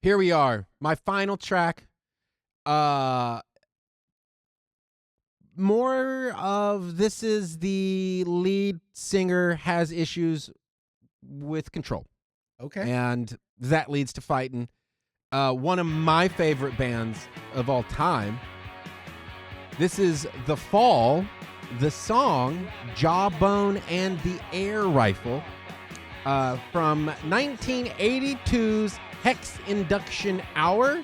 Here we are. My final track. More of this is the lead singer has issues with control. Okay. And that leads to fighting. One of my favorite bands of all time. This is The Fall, the song Jawbone and the Air Rifle from 1982's Hex Induction Hour,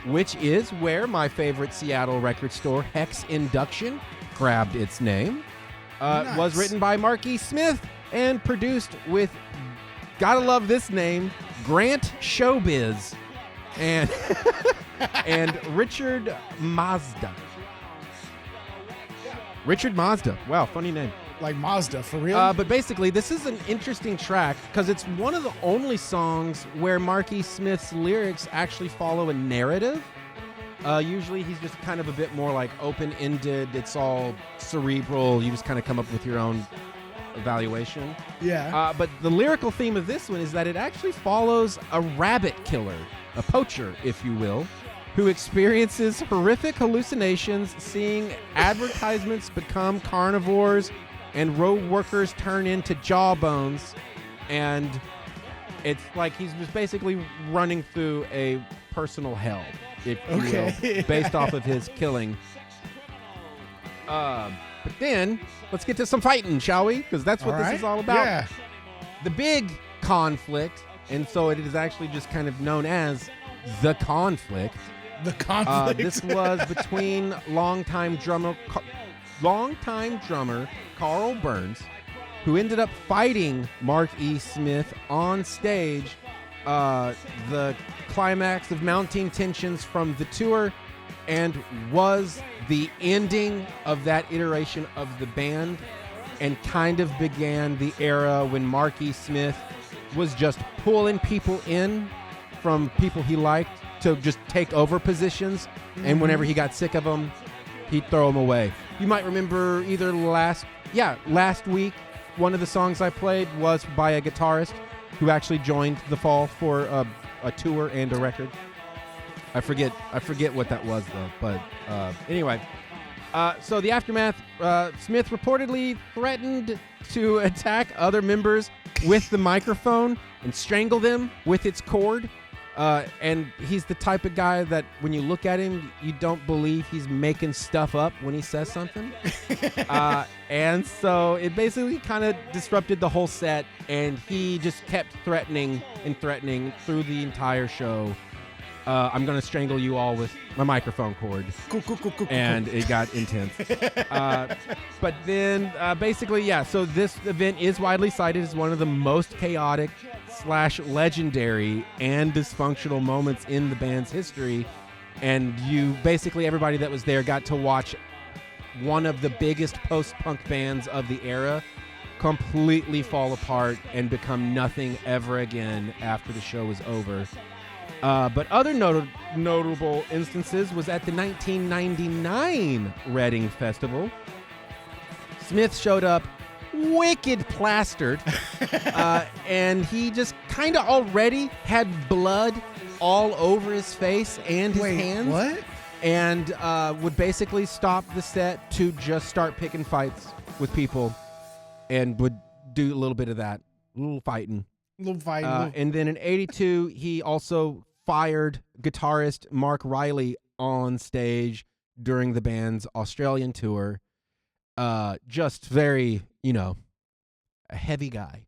which is where my favorite Seattle record store, Hex Induction, grabbed its name. Nice. Was written by Marky Smith and produced with, gotta love this name, Grant Showbiz and and Richard Mazda. Richard Mazda. Wow, funny name. Like Mazda, for real? But basically, this is an interesting track because it's one of the only songs where Marky Smith's lyrics actually follow a narrative. Usually, he's just kind of a bit more like open-ended. It's all cerebral. You just kind of come up with your own evaluation. Yeah. But the lyrical theme of this one is that it actually follows a rabbit killer, a poacher, if you will, who experiences horrific hallucinations seeing advertisements become carnivores and road workers turn into jawbones. And it's like he's just basically running through a personal hell, if you will, based off of his killing. But then, let's get to some fighting, shall we? Because that's what this is all about. Yeah. The big conflict, and so it is actually just kind of known as The Conflict. The conflict. This was between longtime drummer Carl Burns, who ended up fighting Mark E. Smith on stage. The climax of mounting tensions from the tour, and was the ending of that iteration of the band, and kind of began the era when Mark E. Smith was just pulling people in from people he liked to just take over positions, and whenever he got sick of them, he'd throw them away. You might remember either last week, one of the songs I played was by a guitarist who actually joined The Fall for a tour and a record. I forget what that was though, but anyway. So the aftermath, Smith reportedly threatened to attack other members with the microphone and strangle them with its cord. And he's the type of guy that when you look at him, you don't believe he's making stuff up when he says something. And so it basically kind of disrupted the whole set, and he just kept threatening through the entire show. I'm going to strangle you all with my microphone cord. Cool. And it got intense. But then basically, so this event is widely cited as one of the most chaotic / legendary and dysfunctional moments in the band's history. And everybody that was there got to watch one of the biggest post-punk bands of the era completely fall apart and become nothing ever again after the show was over. But other notable instances was at the 1999 Reading Festival. Smith showed up wicked plastered, and he just kind of already had blood all over his face and his hands. What? And would basically stop the set to just start picking fights with people, and would do a little bit of that, a little fighting. And then in 82, he also fired guitarist Mark Riley on stage during the band's Australian tour. Just very, a heavy guy.